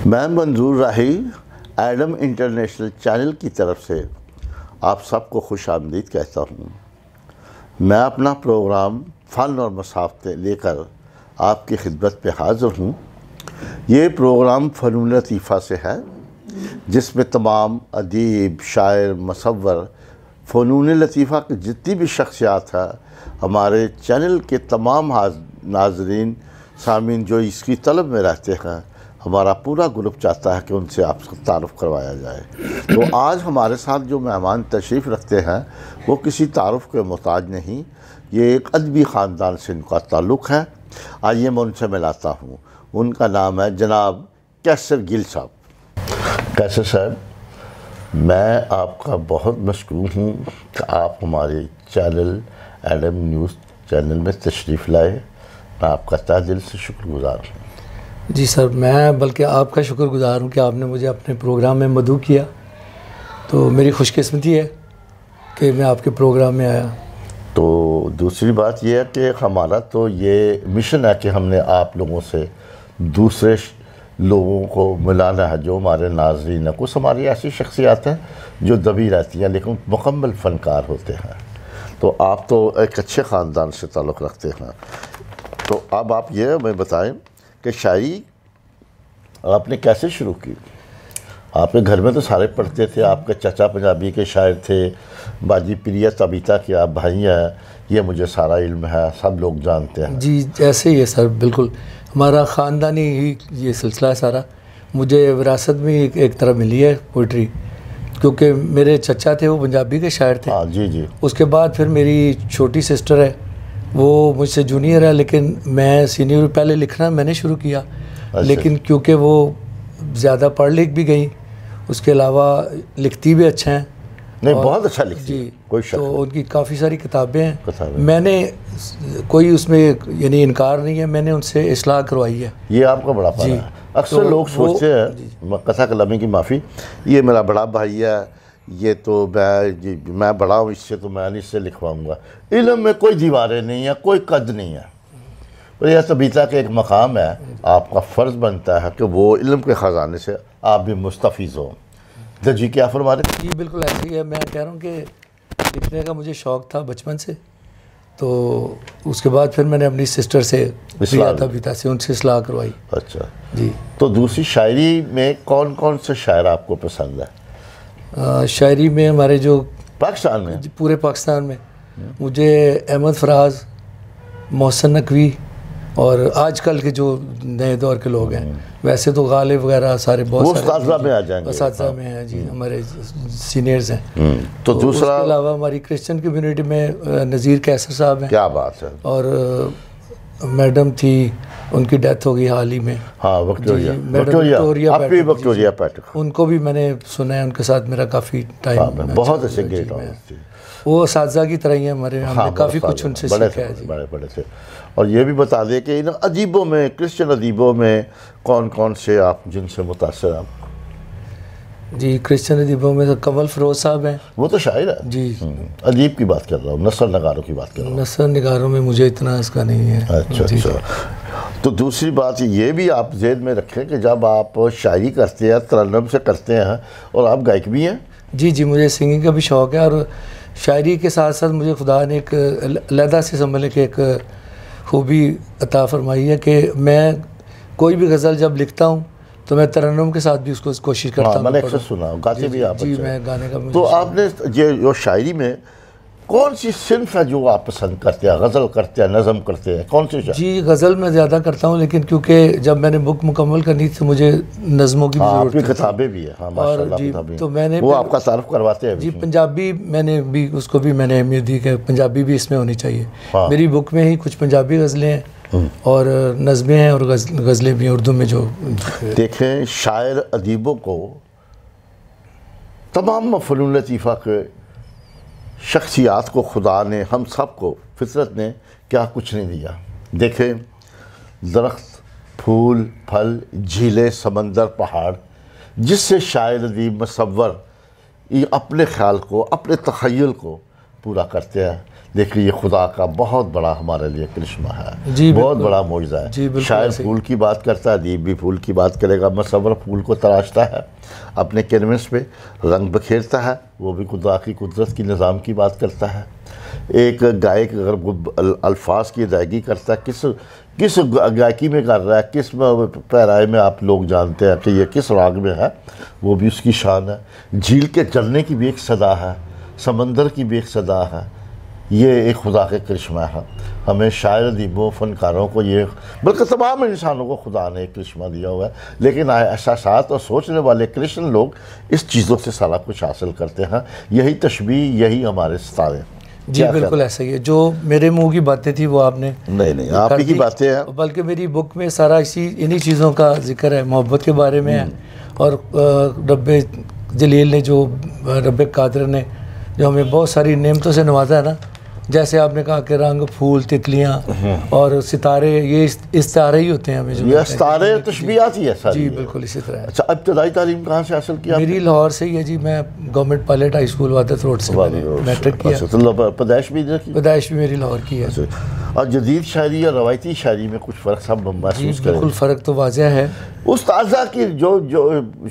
मैं मंजूर राही Adam international channel की तरफ से आप सबको खुश आमदीद कहता हूँ। मैं अपना प्रोग्राम फ़न और मसाफ़त लेकर आपकी खिदमत पे हाज़िर हूँ। ये प्रोग्राम फ़नून लतीफ़ा से है, जिसमें तमाम अदीब, शायर, मुसव्वर, फ़नून लतीफ़ा की जितनी भी शख्सियात है, हमारे चैनल के तमाम नाज़रीन सामीन जो इसकी तलब में रहते हैं, हमारा पूरा ग्रुप चाहता है कि उनसे आपका तारुफ़ करवाया जाए। तो आज हमारे साथ जो मेहमान तशरीफ़ रखते हैं वो किसी तारुफ़ के मोहताज नहीं, ये एक अदबी ख़ानदान से इनका ताल्लुक़ है। आइए मैं उनसे मिलाता हूँ। उनका नाम है जनाब कैसर गिल साहब। कैसर साहब, मैं आपका बहुत मशकूर हूँ कि आप हमारे चैनल एडम न्यूज़ चैनल में तशरीफ़ लाए। मैं आपका तहे दिल से शुक्रगुज़ार हूँ। जी सर, मैं बल्कि आपका शुक्रगुज़ार हूँ कि आपने मुझे अपने प्रोग्राम में मदऊ किया। तो मेरी खुशकिस्मती है कि मैं आपके प्रोग्राम में आया। तो दूसरी बात यह है कि हमारा तो ये मिशन है कि हमने आप लोगों से दूसरे लोगों को मिलाना है, जो हमारे नाज़रीन हैं। कुछ हमारी ऐसी शख्सियात हैं जो दबी रहती हैं लेकिन मुकम्मल फ़नकार होते हैं। तो आप तो एक अच्छे ख़ानदान से ताल्लुक़ रखते हैं। तो अब आप ये हमें बताएं कि शायरी आपने कैसे शुरू की? आपके घर में तो सारे पढ़ते थे, आपके चाचा पंजाबी के शायर थे, बाजी प्रिया तबीता के आप भाई हैं, ये मुझे सारा इल्म है, सब लोग जानते हैं। जी ऐसे ही है सर, बिल्कुल हमारा ख़ानदानी ही ये सिलसिला है सारा। मुझे विरासत में एक तरह मिली है पोइट्री, क्योंकि मेरे चचा थे वो पंजाबी के शायर थे। हाँ जी जी। उसके बाद फिर मेरी छोटी सिस्टर है, वो मुझसे जूनियर है, लेकिन मैं सीनियर। पहले लिखना मैंने शुरू किया, लेकिन क्योंकि वो ज़्यादा पढ़ लिख भी गई, उसके अलावा लिखती भी अच्छा हैं। नहीं, बहुत अच्छा लिखती जी, कोई शक तो उनकी काफ़ी सारी किताबें हैं। नहीं। मैंने कोई उसमें यानी इनकार नहीं है, मैंने उनसे इस्लाह करवाई है। ये आपका बड़ा पाना है। अक्सर तो लोग सोचते हैं, कथा कलामी की माफ़ी, ये मेरा बड़ा भाई है, ये तो मैं बड़ा हूँ, इससे तो मैं इससे लिखवाऊँगा। इल्म में कोई दीवारें नहीं है, कोई कद नहीं है। और यह तबीता का एक मकाम है, आपका फ़र्ज़ बनता है कि वो इल्म के ख़जाने से आप भी मुस्तफ़ीज़ हो। तो जी क्या फरमा रहे? जी बिल्कुल ऐसे ही है। मैं कह रहा हूँ कि लिखने का मुझे शौक़ था बचपन से, तो उसके बाद फिर मैंने अपनी सिस्टर से तबीता से उनसे इस्लाह करवाई। अच्छा जी। तो दूसरी शायरी में कौन कौन से शायर आपको पसंद है? शायरी में हमारे जो पाकिस्तान में, पूरे पाकिस्तान में, मुझे अहमद फराज, मोहसिन नकवी और आजकल के जो नए दौर के लोग हैं, वैसे तो गालिब वगैरह सारे बहुत सारे उस्ताद में आ जाएंगे, उस्ताद में हैं जी, हमारे सीनियर्स हैं। तो दूसरा उसके अलावा हमारी क्रिश्चियन कम्युनिटी में नज़ीर कैसर साहब हैं। क्या बात है। और मैडम थी, उनकी डेथ हो गई हाल ही में। हाँ, विक्टोरिया पैटिक, उनको भी मैंने सुना है, उनके साथ मेरा काफ़ी टाइम बहुत अच्छे गेट थे। वो असातिज़ा की तरह ही है हमारे। हमने काफ़ी कुछ उनसे सीखा है जी। बड़े थे। और ये भी बता दें कि इन अदीबों में, क्रिश्चियन अदीबों में कौन कौन से आप जिनसे मुतासर आप? जी क्रिश्चियन अदीबों में तो कमल फरोज साहब हैं। वो तो शायर है जी। अदीब की बात कर रहा हूँ, नसर नगारों की बात कर रहा हूँ। नसर नगारों में मुझे इतना इसका नहीं है। अच्छा अच्छा। तो दूसरी बात ये भी आप ज़हन में रखें कि जब आप शायरी करते हैं, तरन्नुम से करते हैं, और आप गायक भी हैं। जी जी, मुझे सिंगिंग का भी शौक़ है, और शायरी के साथ साथ मुझे खुदा ने एक अलहदा से समझने की एक खूबी अता फरमाई है कि मैं कोई भी गज़ल जब लिखता हूँ तो मैं तरन्नुम के साथ भी उसको कोशिश करता हूँ। मैंने अक्सर सुना, गाते भी आप? जी, मैं गाने का। तो आपने ये शायरी में कौन सी सिन्फ है जो आप पसंद करते हैं? गज़ल करते हैं, नज़म करते हैं, कौन सी? जी गज़ल मैं ज़्यादा करता हूँ, लेकिन क्योंकि जब मैंने बुक मुकम्मल करनी थी मुझे नज़मों की ज़रूरत थी। किताबें भी है। हाँ, और जी, तो मैंने वो आपका तारुफ करवाते हैं जी। पंजाबी मैंने भी, उसको भी मैंने अहमियत दी कि पंजाबी भी इसमें होनी चाहिए। मेरी बुक में ही कुछ पंजाबी गज़लें हैं और नज़में हैं, और गज़लें भी उर्दू में। जो देखें, शायर अदीबों को, तमाम फ़नून लतीफ़ा के शख्सियात को खुदा ने, हम सब को, फितरत ने क्या कुछ नहीं दिया। देखें, दरख्त, फूल, फल, झीलें, समंदर, पहाड़, जिससे शायर अदीब मुसव्वर अपने ख्याल को, अपने तख़य्युल को पूरा करते हैं। देखिए ये खुदा का बहुत बड़ा हमारे लिए करिश्मा है, जी बहुत बड़ा मौजज़ा है। जी, बिल्कुल शायर ऐसे ही। फूल की बात करता है, अदीब भी फूल की बात करेगा। मसव्वर फूल को तराशता है, अपने कैनवस पे रंग बखेरता है, वो भी खुदा की कुदरत की निज़ाम की बात करता है। एक गायक अगर वो अल्फाज की अदायगी करता है, किस गायकी में कर रहा है, किस पैराए में आप लोग जानते हैं कि ये किस राग में है, वो भी उसकी शान है। झील के चलने की भी एक सदा है, समंदर की भी एक सदा है। ये एक खुदा के करिश्मा है। हमें शायर, अदीबों, फ़नकारों को ये, बल्कि तमाम इंसानों को खुदा ने एक करिश्मा दिया हुआ है। लेकिन एहसासात और सोचने वाले कृष्ण लोग इस चीज़ों से सारा कुछ हासिल करते हैं। यही तशबीह, यही हमारे सितारे। जी बिल्कुल ऐसा ही है। जो मेरे मुंह की बातें थी वो आपने नहीं आप ही की बातें हैं, बल्कि मेरी बुक में सारा इन्हीं चीज़ों का जिक्र है, मोहब्बत के बारे में है। और रब्बे जलील ने जो, रब्बे कादिर ने जो हमें बहुत सारी नेमतों से नवाजा है ना, जैसे आपने कहा कि रंग, फूल, तितलियाँ और सितारे, ये इस तारे ही होते हैं हमें, जो ये सितारे तशबीहात ही है सारी। जी बिल्कुल इसी तरह है। अच्छा, इब्तदाई तालीम कहाँ से हासिल किया? मेरी लाहौर से ही है जी। मैं government pilot high school Wahdat road से मैट्रिक किया। तो पैदाइश भी इधर की? पैदाइश भी मेरी लाहौर की है। और जदीद शायरी या रवायती शायरी में कुछ फ़र्क सब महसूस करें? बिल्कुल फ़र्क तो वाज़ह है। उस ताज़ा की जो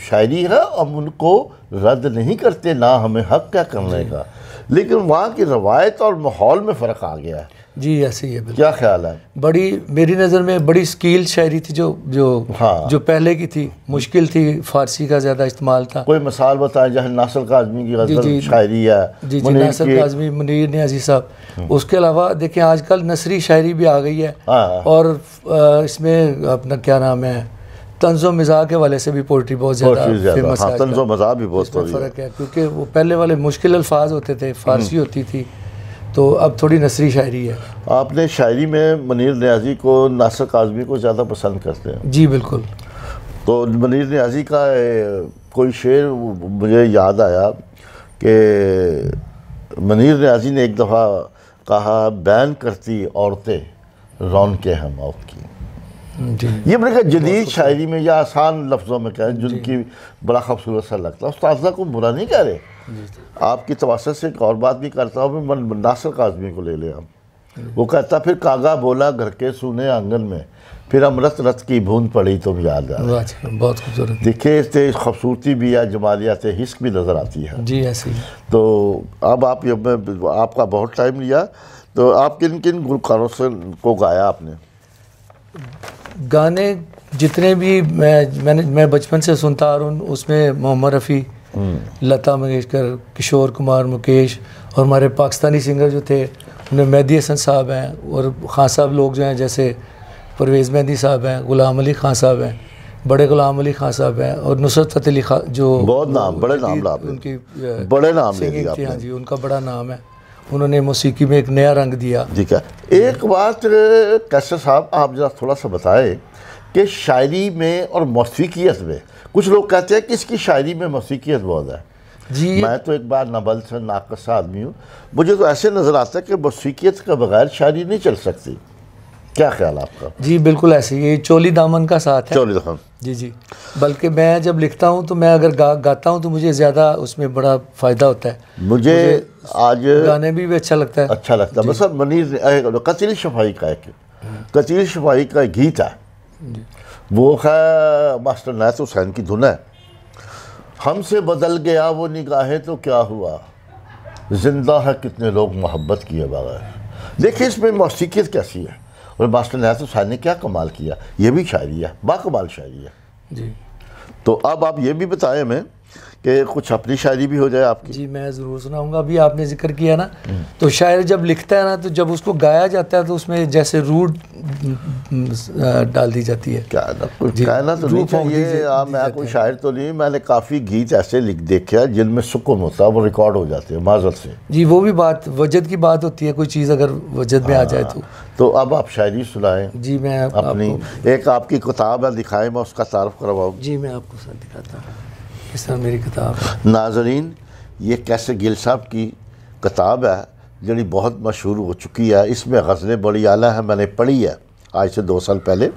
शायरी है हम उनको रद्द नहीं करते, ना हमें हक क्या करने का, लेकिन वहाँ की रवायत और माहौल में फ़र्क आ गया है। जी ऐसे ही है बिल्कुल। क्या ख्याल है? बड़ी, मेरी नज़र में बड़ी स्किल शायरी थी जो पहले की थी। मुश्किल थी, फ़ारसी का ज़्यादा इस्तेमाल था। कोई मिसाल बताएं, जैसे नासिर काज़मी की गज़ल शायरी है। जी नासिर काज़मी, मुनीर नियाज़ी साहब। उसके अलावा देखिए आजकल नसरी शायरी भी आ गई है। और इसमें अपना क्या नाम है, तंज़ो मिज़ाह के वाले से भी पोइट्री बहुत ज़्यादा फेमस है। तंज़ो मिज़ाह भी बहुत फ़र्क है, क्योंकि वो पहले वाले मुश्किल अल्फाज होते थे, फ़ारसी होती थी, तो अब थोड़ी नसरी शायरी है। आपने शायरी में मुनीर नियाज़ी को नासिर काज़मी को ज़्यादा पसंद करते हैं? जी बिल्कुल। तो मुनीर नियाज़ी का कोई शेर मुझे याद आया कि मुनीर नियाज़ी ने एक दफ़ा कहा, बयान करती औरतें रौनकें हैं मौत की। जी ये मैंने कहा जदीद शायरी में या आसान लफ्ज़ों में कहें, जिनकी बड़ा खूबसूरत सा लगता है। उस्ताद को बुरा नहीं कह रहे, आपकी तवस्सुत से एक और बात भी करता हूँ मैं। नासिर काज़मी को ले लें हम, वो कहता, फिर कागा बोला घर के सूने आंगन में, फिर अमृत रथ की बूंद पड़ी तुम याद आ। बहुत खूबसूरत। देखिए इससे खूबसूरती भी या जमालियात हिस्क भी नज़र आती है। जी ऐसे ही। तो अब आपका बहुत टाइम लिया, तो आप किन किन गुलकारों से को गाया आपने? गाने जितने भी मैं बचपन से सुनता आ रहा हूँ, उसमें मोहम्मद रफ़ी, लता मंगेशकर, किशोर कुमार, मुकेश, और हमारे पाकिस्तानी सिंगर जो थे उनमें मेहदी हसन साहब हैं, और खान साहब लोग जो हैं जैसे परवेज़ मेहदी साहब हैं, ग़ुलाम अली खान साहब हैं, बड़े ग़ुलाम अली खान साहब हैं, और नुसरत फ़तेह अली खान, जो बहुत नाम, बड़े नाम आपने, उनकी बड़े नाम ले दिए आपने। हाँ जी, उनका बड़ा नाम है। उन्होंने मौसीकी में एक नया रंग दिया। ठीक है। एक बात कैसर साहब, आप जरा थोड़ा सा बताएं कि शायरी में और मौसीकियत में, कुछ लोग कहते हैं कि इसकी शायरी में मौसीकियत बहुत है। जी मैं तो एक बार नबल से नाक़स आदमी हूँ, मुझे तो ऐसे नज़र आता है कि मौसीकियत के बगैर शायरी नहीं चल सकती। क्या ख्याल आपका? जी बिल्कुल ऐसे ही, चोली दामन का साथ है। चोली दामन। जी। बल्कि मैं जब लिखता हूँ तो मैं अगर गाता हूँ तो मुझे ज़्यादा उसमें बड़ा फ़ायदा होता है। मुझे आज गाने भी अच्छा लगता है। अच्छा लगता है। मतलब मुनीर कतील शफाई का एक कतील शफाई का गीत है, वो है मास्टर नायत हुसैन की धुन है। हमसे बदल गया वो निगाहें तो क्या हुआ, जिंदा है कितने लोग मोहब्बत किए बगैर। देखिए इसमें मौसीकियत कैसी है, और मास्टर नायत हुसैन ने क्या कमाल किया। ये भी शायरी है, बाकमाल शायरी है। जी। तो अब आप ये भी बताएं हमें कि कुछ अपनी शायरी भी हो जाए आपकी। जी मैं ज़रूर सुनाऊंगा। अभी आपने जिक्र किया ना, तो शायर जब लिखता है ना, तो जब उसको गाया जाता है तो उसमें जैसे रूट डाल दी जाती है। क्या ना कुछ कहना तो नहीं चाहिए, मैं कोई शायर तो नहीं, मैंने काफ़ी गीत ऐसे देखे हैं जिनमें सुकून होता है, वो रिकॉर्ड हो जाते हैं माजरत से। जी वो भी बात वजद की बात होती है, कोई चीज़ अगर वजद में आ जाए तो अब आप शायरी सुनाएं। जी मैं अपनी एक आपकी किताब है, दिखाएं, मैं उसका तारुफ करवाऊँ। जी मैं आपको सर दिखाता हूँ किस तरह मेरी किताब। नाजरीन, ये कैसे गिल साहब की किताब है जी बहुत मशहूर हो चुकी है। इसमें गज़लें बड़ी आला है, मैंने पढ़ी है आज से 2 साल पहले।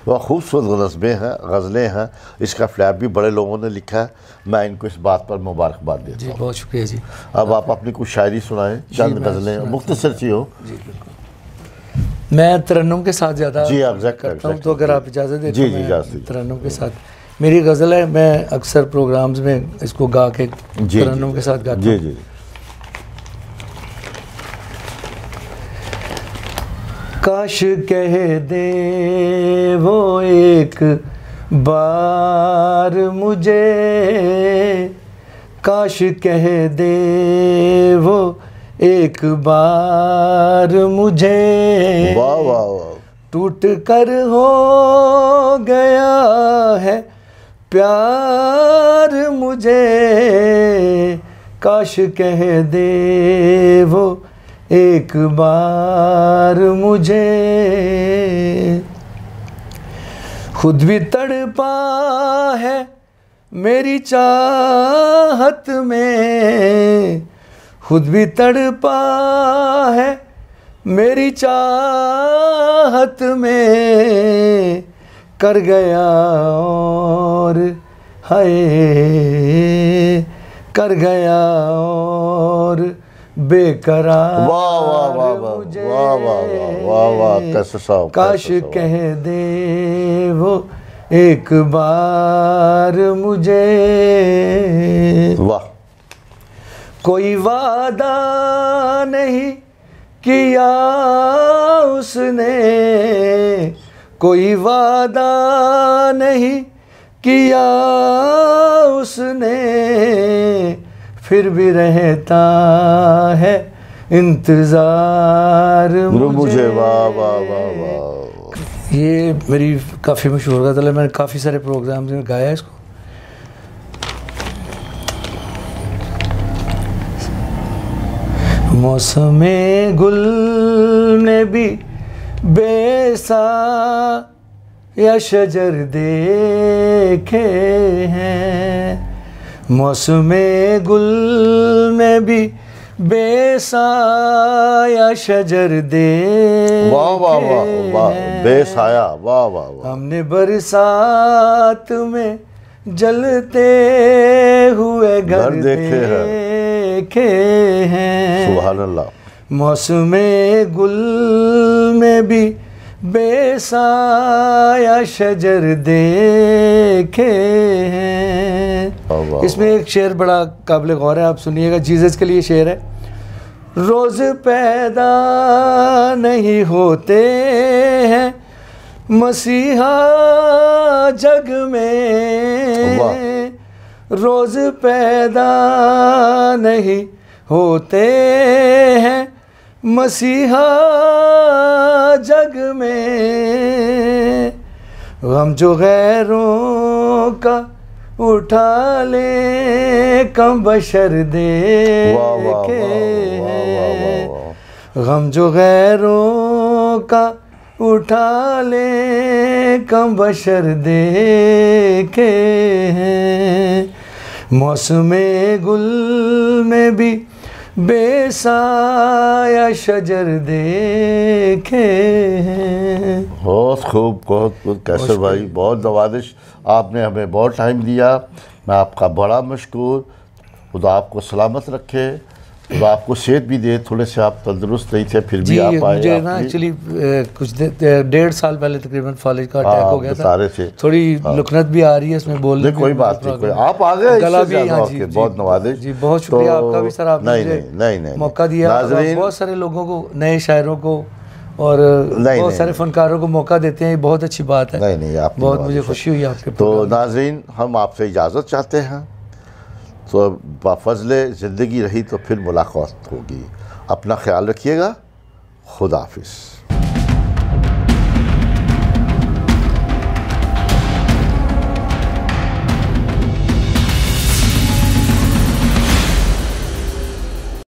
वह खूबसूरत गज़लें हैं। इसका फ्लैप भी बड़े लोगों ने लिखा है, मैं इनको इस बात पर मुबारकबाद देता जी, हूँ। बहुत शुक्रिया जी। अब आप अपनी कुछ शायरी सुनाएं, चंद गज़लें मुख्तसर सी हो। जी बिल्कुल। मैं तरन्नुम के साथ ज़्यादा जी, एग्जैक्ट करता हूँ, तो अगर आप इजाज़त दें जी, तो जी, मैं इजाज़त दीजिए। तरन्नुम के साथ, मेरी गज़ल है, मैं अक्सर प्रोग्राम्स में इसको गा के जी, तरन्नुम के साथ गाता जी हूँ। जी। काश कह दे वो एक बार मुझे, काश कह दे वो एक बार मुझे, वाह वाह वाह। टूट कर हो गया है प्यार मुझे, काश कह दे वो एक बार मुझे। खुद भी तड़पा है मेरी चाहत में, खुद भी तड़पा है मेरी चाहत में, कर गया और हाय कर गया और बेकरार वाह वाह वाह वाह मुझे, वाह वाह वाह वाह वाह, कैसे साहब, काश कैसे साहब। कह दे वो एक बार मुझे। वाह। कोई वादा नहीं किया उसने, कोई वादा नहीं किया उसने, फिर भी रहता है इंतज़ार मुझे। वाह वाह वाह वाह। ये मेरी काफ़ी मशहूर गज़ल है, मैंने काफ़ी सारे प्रोग्राम्स में गाया है इसको। मौसमे गुल ने भी बेसा या शजर देखे हैं, मौसमे गुल में भी बेसाया शजर देखे वाह वाह वाह वाह, बेसाया, वाह वाह वाह। हमने बरसात में जलते हुए घर देखे हैं। सुभान अल्लाह। मौसमे गुल में भी बेसाया शजर देखे हैं। इसमें एक शेर बड़ा काबिल गौर है, आप सुनिएगा। जीसस के लिए शेर है। रोज़ पैदा नहीं होते हैं मसीहा जग में, रोज़ पैदा नहीं होते हैं मसीहा जग में, हम जो गैरों का उठा ले कम बशर देखे हैं, हम जो गैरों का उठा ले कम बशर देखे हैं। मौसमे गुल में भी बेसाया शजर देखे हैं। बहुत खूब, बहुत खूब कैसर भाई, बहुत नवाजिश। आपने हमें बहुत टाइम दिया, मैं आपका बड़ा मशकूर। खुदा आपको सलामत रखे, खुदा आपको सेहत भी दे। थोड़े से आप तंदुरुस्त नहीं थे, फिर भी आप आए। मुझे ना एक्चुअली कुछ 1.5 साल पहले तकरीबन फालिज का अटैक हो गया था, थोड़ी लुकनत भी आ रही है इसमें बोलने में। कोई बात नहीं, कोई आप आ गए, गला भी। हाँ जी, बहुत नवाजिश जी, बहुत शुक्रिया आपका भी सर, आपने मुझे मौका दिया। बहुत सारे लोगों को, नए शायरों को और बहुत सारे फनकारों को मौका देते हैं, बहुत अच्छी बात है। नहीं, बहुत मुझे खुशी हुई आपके। तो नाज़रीन, हम आपसे इजाज़त चाहते हैं। तो बाफ़ज़ले ज़िंदगी रही तो फिर मुलाकात होगी। अपना ख्याल रखिएगा। खुदा हाफिज़।